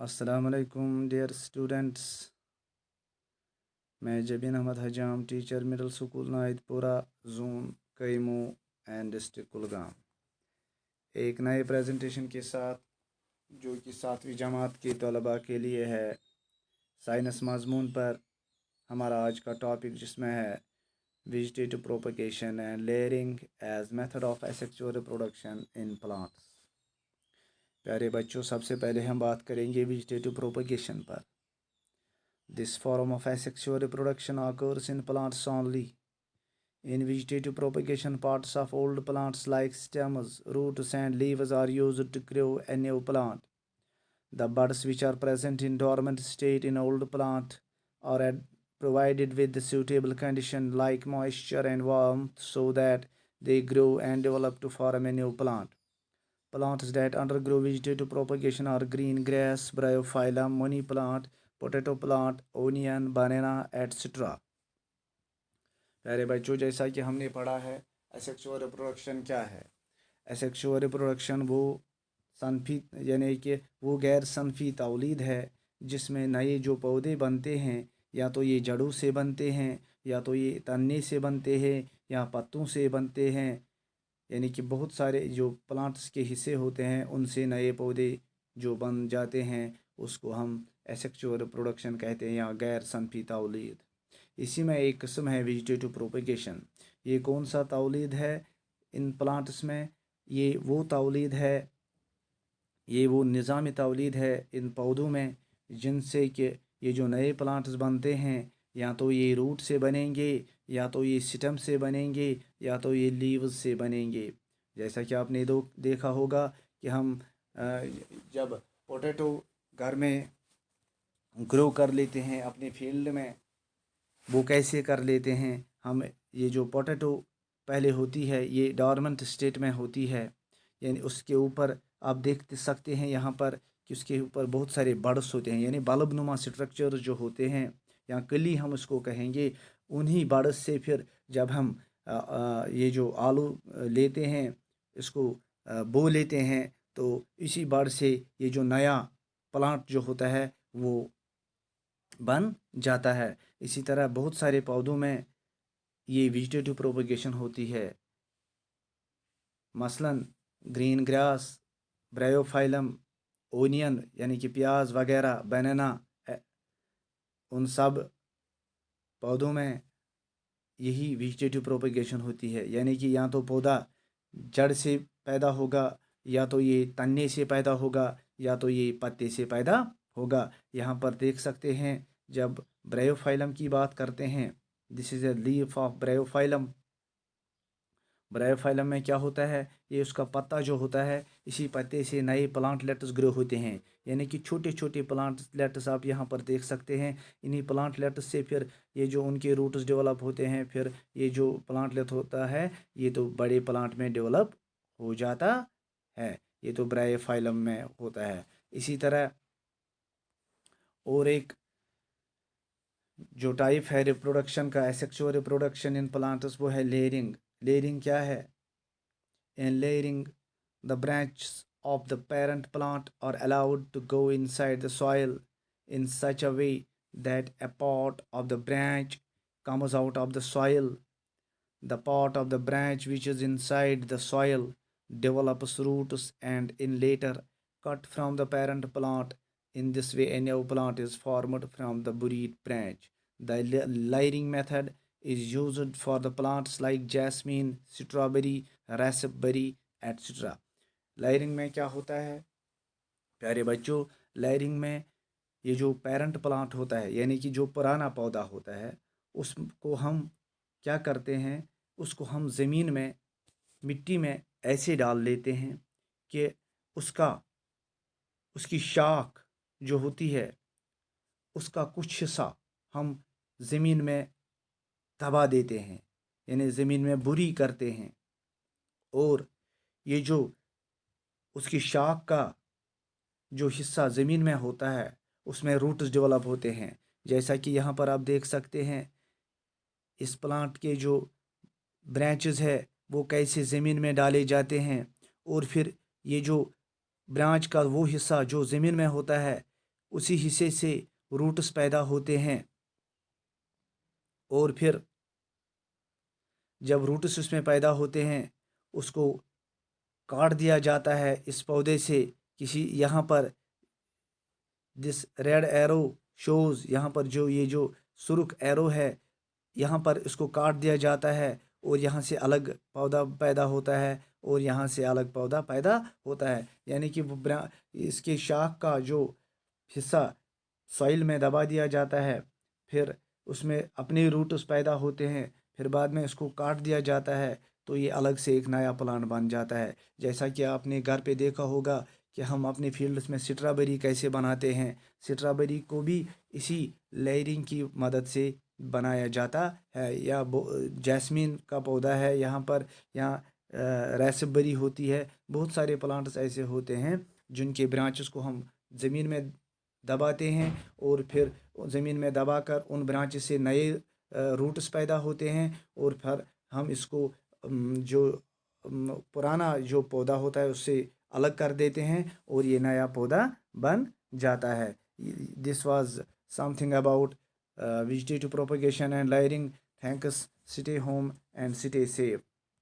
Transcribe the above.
अस्सलाम वालेकुम dear students. मैं Jabeen Ahmad Hajam, teacher middle school Naidpura, zone Qaimoh and district Kulgam, एक नए प्रेजेंटेशन के साथ जो कि 7वीं जमात के तलबा के लिए है। साइंस मजमून पर हमारा आज का टॉपिक जिसमें है vegetative propagation and layering as method of asexual reproduction in plants. प्यारे बच्चों, सबसे पहले हम बात करेंगे वेजिटेटिव प्रोपगेशन पर। This form of asexual reproduction occurs in plants only. In vegetative propagation, parts of old plants like stems, roots, and leaves are used to grow a new plant. The buds which are present in dormant state in old plant are provided with the suitable condition like moisture and warmth so that they grow and develop to form a new plant. Plants that undergo vegetative propagation are green grass, bryophyllum, money plant, potato plant, onion, banana etcetera. प्यारे बच्चों, जैसा कि हमने पढ़ा है asexual reproduction क्या है। Asexual reproduction वो सनफी यानी कि वो गैर सनफी तौलीद है जिसमें नए जो पौधे बनते हैं या तो ये जड़ों से बनते हैं या तो ये तन्ने से बनते हैं या पत्तों से बनते हैं, यानी कि बहुत सारे जो प्लांट्स के हिस्से होते हैं उनसे नए पौधे जो बन जाते हैं उसको हम एसेक्सुअल रिप्रोडक्शन कहते हैं या गैर सनफी तौलीद। इसी में एक किस्म है वेजिटेटिव प्रोपगेशन। ये कौन सा तौलीद है इन प्लांट्स में? ये वो तौलीद है, ये वो निज़ामी तौलीद है इन पौधों में जिनसे कि ये जो नए प्लांट्स बनते हैं या तो ये रूट से बनेंगे या तो ये स्टेम से बनेंगे या तो ये लीव्स से बनेंगे। जैसा कि आपने देखा होगा कि हम जब पोटैटो घर में ग्रो कर लेते हैं अपने फील्ड में, वो कैसे कर लेते हैं हम? ये जो पोटैटो पहले होती है ये डॉर्मेंट स्टेट में होती है, यानी उसके ऊपर आप देख सकते हैं यहाँ पर कि उसके ऊपर बहुत सारे बड्स होते हैं, यानी बल्ब नुमा स्ट्रक्चर जो होते हैं या कली हम उसको कहेंगे। उन्हीं बड्स से फिर जब हम ये जो आलू लेते हैं इसको बो लेते हैं तो इसी बड से ये जो नया प्लांट जो होता है वो बन जाता है। इसी तरह बहुत सारे पौधों में ये वेजिटेटिव प्रोपगेशन होती है। मसलन ग्रीन ग्रास, ब्रायोफाइलम, ओनियन यानी कि प्याज वगैरह, बनाना, उन सब पौधों में यही वेजिटेटिव प्रोपगेशन होती है, यानी कि या तो पौधा जड़ से पैदा होगा या तो ये तन्ने से पैदा होगा या तो ये पत्ते से पैदा होगा। यहाँ पर देख सकते हैं जब ब्रायोफाइलम की बात करते हैं, this is a leaf of Bryophyllum. Bryophyllum में क्या होता है, ये उसका पत्ता जो होता है इसी पत्ते से नए प्लांट लेट्स ग्रो होते हैं, यानी कि छोटे छोटे प्लांट लेट्स आप यहाँ पर देख सकते हैं। इन्हीं प्लांट लेट्स से फिर ये जो उनके रूट्स डेवलप होते हैं, फिर ये जो प्लांट लेट होता है ये तो बड़े प्लांट में डेवलप हो जाता है। ये तो ब्रायोफाइलम में होता है। इसी तरह और एक जो टाइप है रिप्रोडक्शन का, एसेक्सुअल रिप्रोडक्शन इन प्लांट्स, वो है लेयरिंग। लेयरिंग क्या है? In layering, the branches of the parent plant are allowed to go inside the soil in such a way that a part of the branch comes out of the soil. The part of the branch which is inside the soil develops roots and in later cut from the parent plant. In this way, a new plant is formed from the buried branch. The layering method is used for the plants like jasmine, strawberry, raspberry, etc. लायरिंग में क्या होता है प्यारे बच्चों? लायरिंग में ये जो parent plant होता है यानी कि जो पुराना पौधा होता है उसको हम क्या करते हैं, उसको हम ज़मीन में मिट्टी में ऐसे डाल लेते हैं कि उसकी शाख जो होती है उसका कुछ हिस्सा हम ज़मीन में दबा देते हैं, यानी ज़मीन में बुरी करते हैं, और ये जो उसकी शाख का जो हिस्सा ज़मीन में होता है उसमें रूट्स डेवलप होते हैं। जैसा कि यहाँ पर आप देख सकते हैं इस प्लांट के जो ब्रांचेस है वो कैसे ज़मीन में डाले जाते हैं, और फिर ये जो ब्रांच का वो हिस्सा जो ज़मीन में होता है उसी हिस्से से रूट्स पैदा होते हैं और फिर जब रूट्स उसमें पैदा होते हैं उसको काट दिया जाता है इस पौधे से। किसी यहाँ पर दिस रेड एरो शोज, यहाँ पर जो सुर्ख एरो है, यहाँ पर इसको काट दिया जाता है और यहाँ से अलग पौधा पैदा होता है और यहाँ से अलग पौधा पैदा होता है। यानी कि इसके शाख का जो हिस्सा सॉइल में दबा दिया जाता है, फिर उसमें अपने रूट्स पैदा होते हैं, फिर बाद में इसको काट दिया जाता है तो ये अलग से एक नया प्लांट बन जाता है। जैसा कि आपने घर पे देखा होगा कि हम अपने फील्ड्स में स्ट्रॉबेरी कैसे बनाते हैं, स्ट्रॉबेरी को भी इसी लेयरिंग की मदद से बनाया जाता है। या जैस्मीन का पौधा है यहाँ पर, यहाँ रास्पबेरी होती है। बहुत सारे प्लांट्स ऐसे होते हैं जिनके ब्रांचेस को हम ज़मीन में दबाते हैं और फिर ज़मीन में दबाकर उन ब्रांचेस से नए रूट्स पैदा होते हैं और फिर हम इसको जो पुराना जो पौधा होता है उससे अलग कर देते हैं और ये नया पौधा बन जाता है। This was something about vegetative propagation and layering. Thanks. Stay home and stay safe.